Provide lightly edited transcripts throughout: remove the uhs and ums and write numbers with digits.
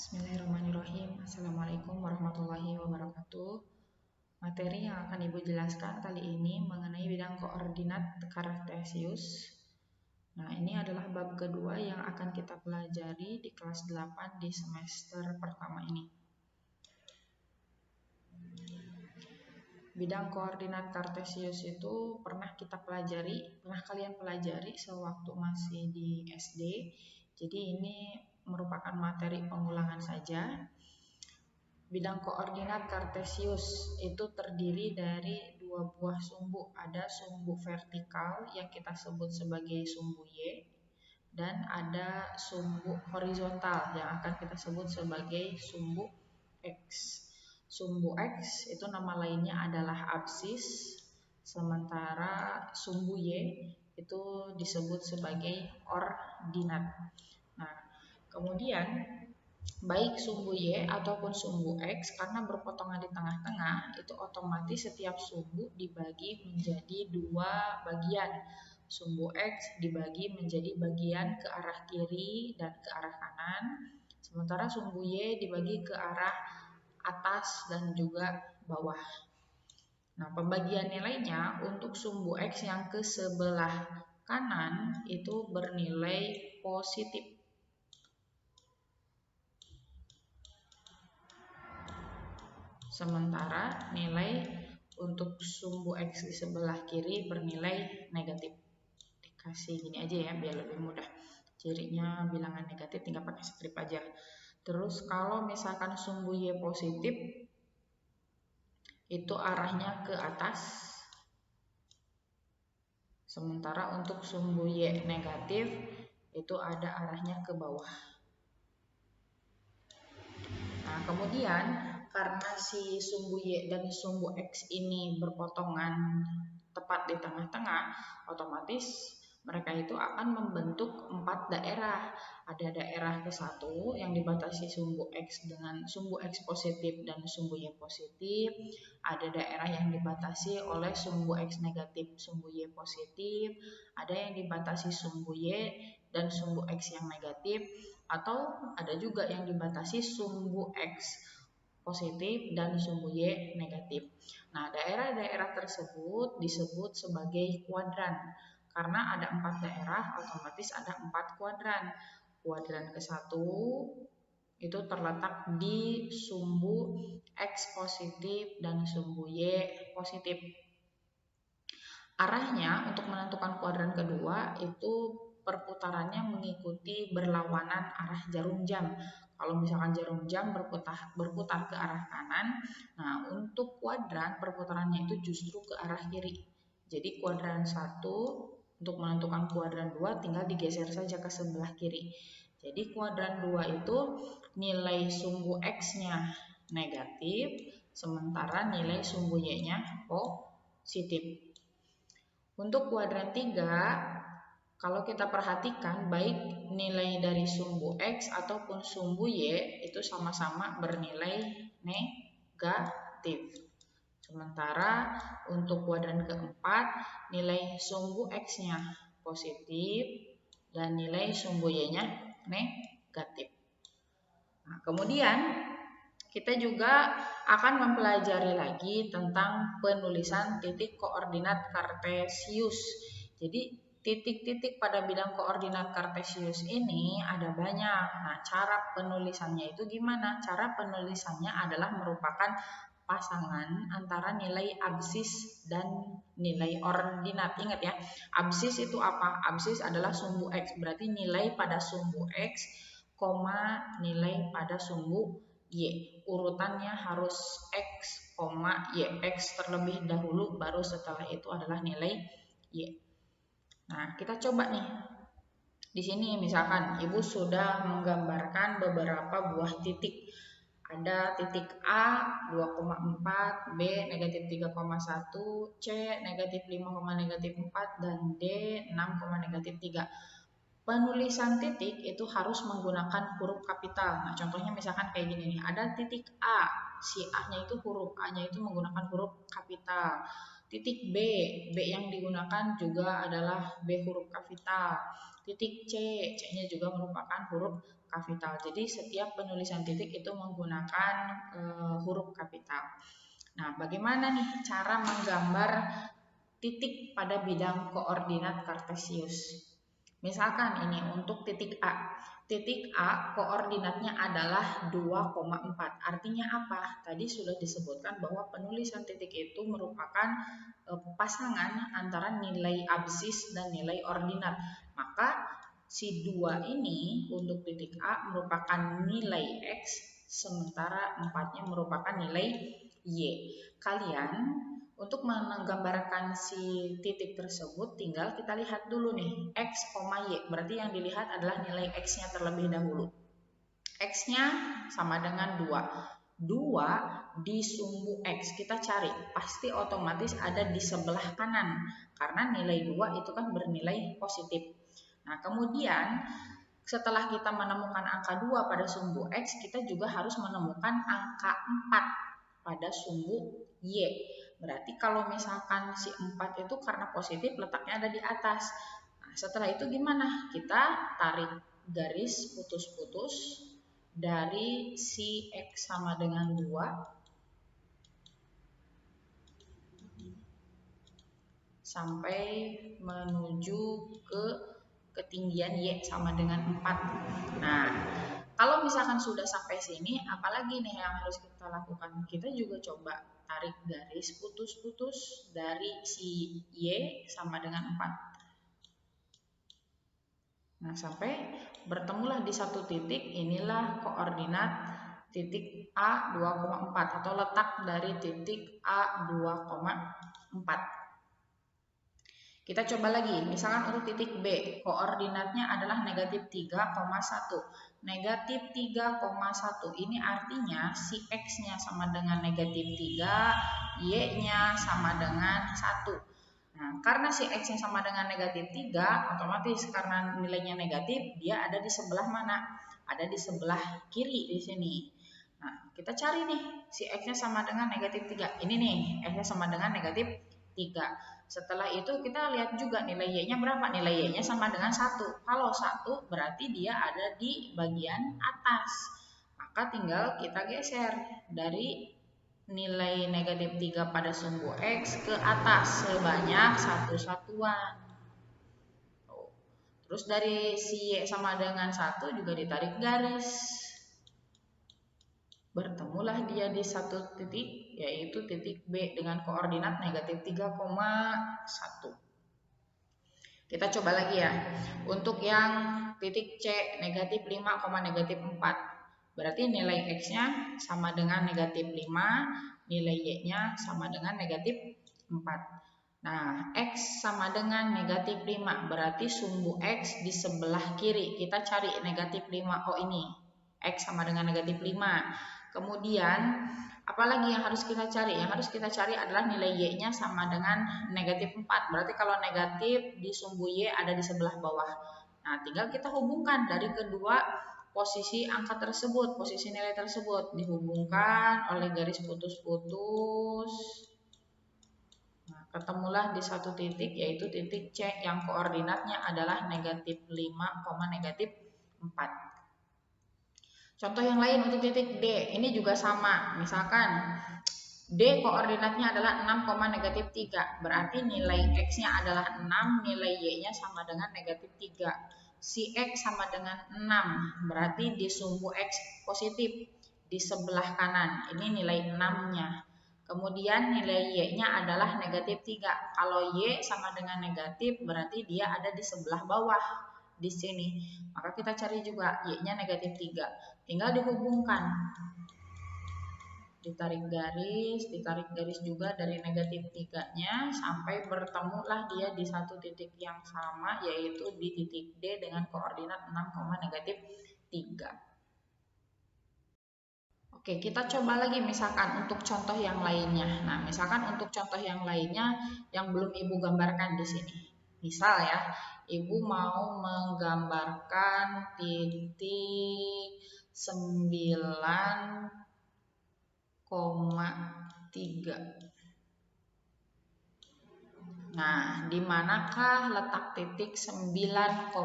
Bismillahirrahmanirrahim. Assalamualaikum warahmatullahi wabarakatuh. Materi yang akan Ibu jelaskan kali ini mengenai bidang koordinat kartesius. Nah, ini adalah bab kedua yang akan kita pelajari di kelas 8 di semester pertama ini. Bidang koordinat kartesius itu pernah kalian pelajari sewaktu masih di SD. Jadi ini merupakan materi pengulangan saja. Bidang koordinat kartesius itu terdiri dari dua buah sumbu. Ada sumbu vertikal yang kita sebut sebagai sumbu Y, dan ada sumbu horizontal yang akan kita sebut sebagai sumbu X. Sumbu X itu nama lainnya adalah absis, sementara sumbu Y itu disebut sebagai ordinat. Nah, kemudian baik sumbu Y ataupun sumbu X karena berpotongan di tengah-tengah, itu otomatis setiap sumbu dibagi menjadi dua bagian. Sumbu X dibagi menjadi bagian ke arah kiri dan ke arah kanan, sementara sumbu Y dibagi ke arah atas dan juga bawah. Nah, pembagian nilainya untuk sumbu X yang ke sebelah kanan itu bernilai positif. Sementara nilai untuk sumbu X di sebelah kiri bernilai negatif. Dikasih gini aja ya biar lebih mudah. Cirinya bilangan negatif tinggal pakai strip aja. Terus kalau misalkan sumbu Y positif, itu arahnya ke atas. Sementara untuk sumbu Y negatif, itu ada arahnya ke bawah. Nah, kemudian karena si sumbu Y dan sumbu X ini berpotongan tepat di tengah-tengah, otomatis mereka itu akan membentuk 4 daerah. Ada daerah ke-1 yang dibatasi sumbu X dengan sumbu X positif dan sumbu Y positif. Ada daerah yang dibatasi oleh sumbu X negatif, sumbu Y positif. Ada yang dibatasi sumbu Y dan sumbu X yang negatif. Atau ada juga yang dibatasi sumbu X positif dan sumbu Y negatif. Nah, daerah-daerah tersebut disebut sebagai kuadran. Karena ada 4 daerah, otomatis ada 4 kuadran. Kuadran ke-1 itu terletak di sumbu X positif dan sumbu Y positif. Arahnya untuk menentukan kuadran kedua itu perputarannya mengikuti berlawanan arah jarum jam. Kalau misalkan jarum jam berputar ke arah kanan, nah untuk kuadran perputarannya itu justru ke arah kiri. Jadi kuadran 1 untuk menentukan kuadran 2 tinggal digeser saja ke sebelah kiri. Jadi kuadran 2 itu nilai sumbu X-nya negatif, sementara nilai sumbu Y-nya positif. Untuk kuadran 3, kalau kita perhatikan baik nilai dari sumbu X ataupun sumbu Y itu sama-sama bernilai negatif. Sementara untuk kuadran keempat, nilai sumbu X-nya positif dan nilai sumbu Y-nya negatif. Nah, kemudian kita juga akan mempelajari lagi tentang penulisan titik koordinat kartesius. Jadi titik-titik pada bidang koordinat kartesius ini ada banyak. Nah, cara penulisannya itu gimana? Cara penulisannya adalah merupakan pasangan antara nilai absis dan nilai ordinat. Ingat ya, absis itu apa? Absis adalah sumbu X, berarti nilai pada sumbu X, nilai pada sumbu Y. Urutannya harus X, Y. X terlebih dahulu, baru setelah itu adalah nilai Y. Nah, kita coba nih. Di sini misalkan Ibu sudah menggambarkan beberapa buah titik. Ada titik A 2,4, B negatif 3,1, C negatif 5,4, dan D 6,3. Penulisan titik itu harus menggunakan huruf kapital. Nah, contohnya misalkan kayak gini nih, ada titik A, si A-nya itu huruf A-nya itu menggunakan huruf kapital. Titik B, B yang digunakan juga adalah B huruf kapital. Titik C, C-nya juga merupakan huruf kapital. Jadi setiap penulisan titik itu menggunakan huruf kapital. Nah, bagaimana nih cara menggambar titik pada bidang koordinat kartesius? Misalkan ini untuk titik A. Titik A koordinatnya adalah 2,4. Artinya apa? Tadi sudah disebutkan bahwa penulisan titik itu merupakan pasangan antara nilai absis dan nilai ordinat. Maka si 2 ini untuk titik A merupakan nilai X, sementara 4-nya merupakan nilai Y. Kalian untuk menggambarkan si titik tersebut tinggal kita lihat dulu nih X, Y. Berarti yang dilihat adalah nilai X-nya terlebih dahulu. X-nya sama dengan 2. 2 di sumbu X kita cari. Pasti otomatis ada di sebelah kanan. Karena nilai 2 itu kan bernilai positif. Nah kemudian setelah kita menemukan angka 2 pada sumbu X, kita juga harus menemukan angka 4 pada sumbu Y. Berarti kalau misalkan si 4 itu karena positif letaknya ada di atas. Nah, setelah itu gimana? Kita tarik garis putus-putus dari si X sama dengan 2 sampai menuju ke ketinggian Y sama dengan 4. Nah, kalau misalkan sudah sampai sini, apalagi nih yang harus kita lakukan? Kita juga coba tarik garis putus-putus dari si Y sama dengan 4. Nah, sampai bertemulah di satu titik, inilah koordinat titik A 2,4 atau letak dari titik A 2,4. Kita coba lagi, misalkan untuk titik B, koordinatnya adalah negatif 3,1. Negatif 3,1 ini artinya si X-nya sama dengan negatif 3, Y-nya sama dengan 1. Nah, karena si X-nya sama dengan negatif 3, otomatis karena nilainya negatif, dia ada di sebelah mana? Ada di sebelah kiri di sini. Nah, kita cari nih, si X-nya sama dengan negatif 3. Ini nih, X-nya sama dengan negatif 3. Setelah itu kita lihat juga nilai Y-nya berapa. Nilai Y-nya sama dengan 1. Kalau 1 berarti dia ada di bagian atas. Maka tinggal kita geser dari nilai negatif 3 pada sumbu X ke atas sebanyak 1 satuan. Terus dari si Y sama dengan 1 juga ditarik garis. Bertemulah dia di satu titik, yaitu titik B dengan koordinat negatif 3,1. Kita coba lagi ya. Untuk yang titik C negatif 5, negatif 4. Berarti nilai X-nya sama dengan negatif 5, nilai Y-nya sama dengan negatif 4. Nah, X sama dengan negatif 5, berarti sumbu X di sebelah kiri. Kita cari negatif 5, oh ini. X sama dengan negatif 5. Kemudian, apalagi yang harus kita cari? Yang harus kita cari adalah nilai Y-nya sama dengan negatif 4. Berarti kalau negatif di sumbu Y ada di sebelah bawah. Nah, tinggal kita hubungkan dari kedua posisi angka tersebut, posisi nilai tersebut. Dihubungkan oleh garis putus-putus. Nah, ketemulah di satu titik, yaitu titik C yang koordinatnya adalah negatif 5, negatif 4. Contoh yang lain untuk titik D, ini juga sama. Misalkan D koordinatnya adalah 6, negatif 3. Berarti nilai X-nya adalah 6, nilai Y-nya sama dengan negatif 3. Si X sama dengan 6, berarti di sumbu X positif di sebelah kanan. Ini nilai 6-nya. Kemudian nilai Y-nya adalah negatif 3. Kalau Y sama dengan negatif, berarti dia ada di sebelah bawah di sini. Maka kita cari juga Y-nya negatif 3. Tinggal dihubungkan, ditarik garis juga dari negatif 3-nya sampai bertemulah dia di satu titik yang sama, yaitu di titik D dengan koordinat 6, negatif 3. Oke, kita coba lagi misalkan untuk contoh yang lainnya. Nah, misalkan untuk contoh yang lainnya yang belum Ibu gambarkan di sini. Misal ya, Ibu mau menggambarkan titik 9,3. Nah, di manakah letak titik 9,3?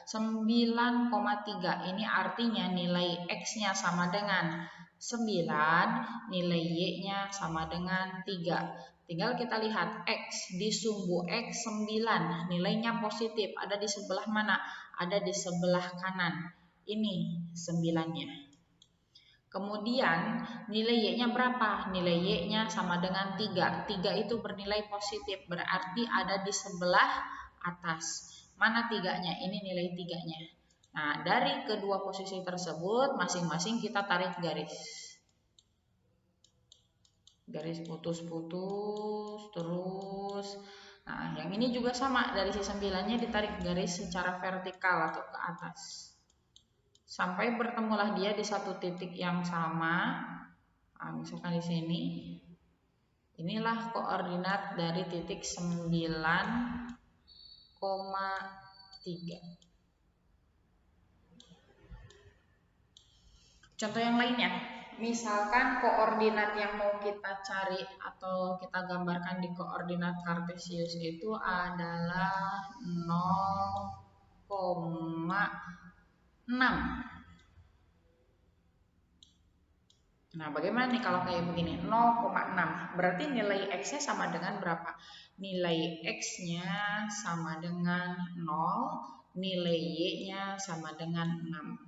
9,3 ini artinya nilai X-nya sama dengan 9, nilai Y-nya sama dengan 3. Tinggal kita lihat X, di sumbu X 9, nilainya positif. Ada di sebelah mana? Ada di sebelah kanan. Ini 9-nya. Kemudian nilai Y-nya berapa? Nilai Y-nya sama dengan 3. 3 itu bernilai positif, berarti ada di sebelah atas. Mana 3-nya? Ini nilai 3-nya. Nah, dari kedua posisi tersebut masing-masing kita tarik garis. Garis putus-putus terus. Nah, yang ini juga sama, dari si 9-nya ditarik garis secara vertikal atau ke atas. Sampai bertemulah dia di satu titik yang sama. Nah, misalkan di sini. Inilah koordinat dari titik 9,3. Contoh yang lainnya, misalkan koordinat yang mau kita cari atau kita gambarkan di koordinat kartesius itu adalah 0,6. Nah, bagaimana nih kalau kayak begini? 0,6. Berarti nilai X-nya sama dengan berapa? Nilai X-nya sama dengan 0, nilai Y-nya sama dengan 6.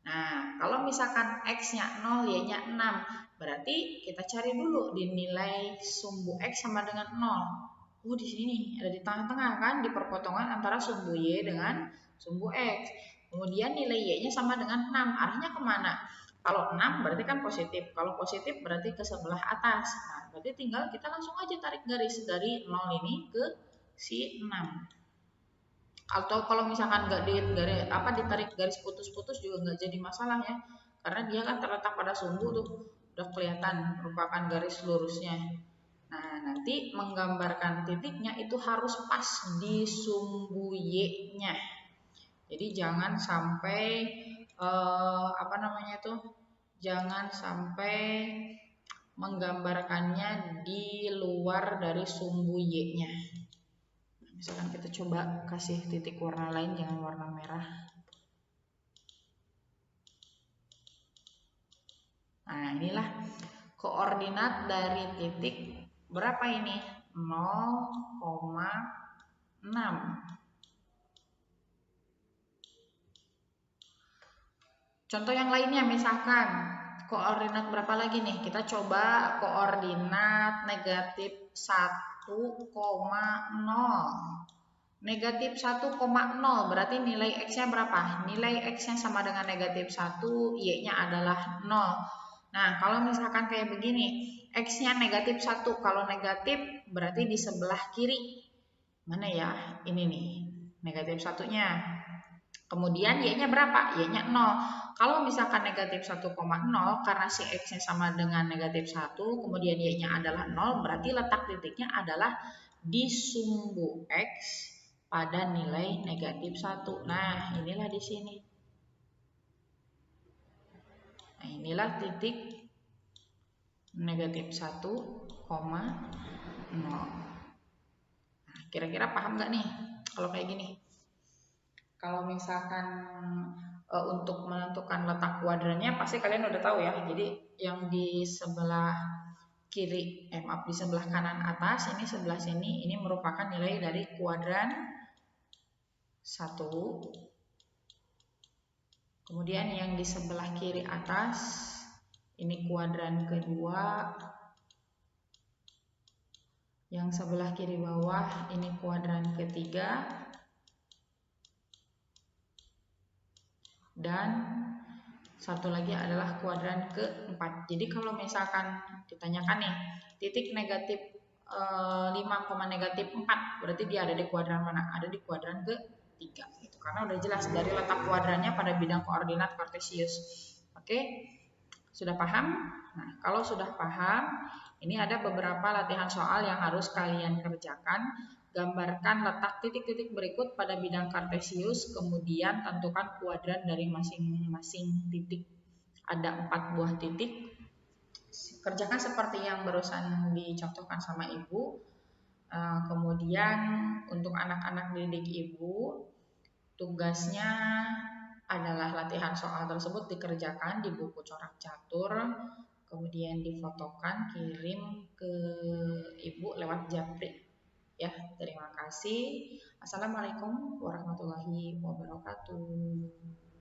Nah, kalau misalkan X-nya 0, Y-nya 6, berarti kita cari dulu di nilai sumbu X sama dengan 0. Oh, di sini ada di tengah-tengah kan, di perpotongan antara sumbu Y dengan sumbu X. Kemudian nilai Y-nya sama dengan 6. Arahnya kemana? Kalau 6 berarti kan positif. Kalau positif berarti ke sebelah atas. Nah, berarti tinggal kita langsung aja tarik garis dari 0 ini ke si 6. Atau kalau misalkan nggak ditarik garis putus-putus juga nggak jadi masalah ya. Karena dia kan terletak pada sumbu tuh. Udah kelihatan merupakan garis lurusnya. Nah, nanti menggambarkan titiknya itu harus pas di sumbu Y-nya. Jadi jangan sampai jangan sampai menggambarkannya di luar dari sumbu Y-nya. Misalkan kita coba kasih titik warna lain, jangan warna merah. Nah, inilah koordinat dari titik berapa ini? 0,6. Contoh yang lainnya, misalkan koordinat berapa lagi nih? Kita coba koordinat negatif 1,0. Negatif 1,0 berarti nilai X-nya berapa? Nilai X-nya sama dengan negatif 1, Y-nya adalah 0. Nah, kalau misalkan kayak begini, X-nya negatif 1, kalau negatif berarti di sebelah kiri. Mana ya? Ini nih, negatif 1-nya. Kemudian Y-nya berapa? Y-nya 0. Kalau misalkan negatif 1,0, karena si X-nya sama dengan negatif 1, kemudian Y-nya adalah 0, berarti letak titiknya adalah di sumbu X pada nilai negatif 1. Nah, inilah di sini. Nah, inilah titik negatif 1,0. Nah, kira-kira paham nggak nih kalau kayak gini? Kalau misalkan untuk menentukan letak kuadrannya pasti kalian udah tahu ya. Jadi yang di sebelah kiri, di sebelah kanan atas, ini sebelah sini, ini merupakan nilai dari kuadran 1. Kemudian yang di sebelah kiri atas, ini kuadran kedua. Yang sebelah kiri bawah, ini kuadran ketiga. Dan satu lagi adalah kuadran keempat. Jadi kalau misalkan ditanyakan nih, titik negatif 5, negatif 4, berarti dia ada di kuadran mana? Ada di kuadran ketiga. Gitu. Karena udah jelas dari letak kuadrannya pada bidang koordinat kartesius. Oke, sudah paham? Nah, kalau sudah paham, ini ada beberapa latihan soal yang harus kalian kerjakan. Gambarkan letak titik-titik berikut pada bidang kartesius, kemudian tentukan kuadran dari masing-masing titik. Ada 4 buah titik. Kerjakan seperti yang barusan dicontohkan sama Ibu. Kemudian untuk anak-anak didik Ibu, tugasnya adalah latihan soal tersebut dikerjakan di buku corak catur, kemudian difotokan, kirim ke Ibu lewat Japri. Ya, terima kasih. Assalamualaikum warahmatullahi wabarakatuh.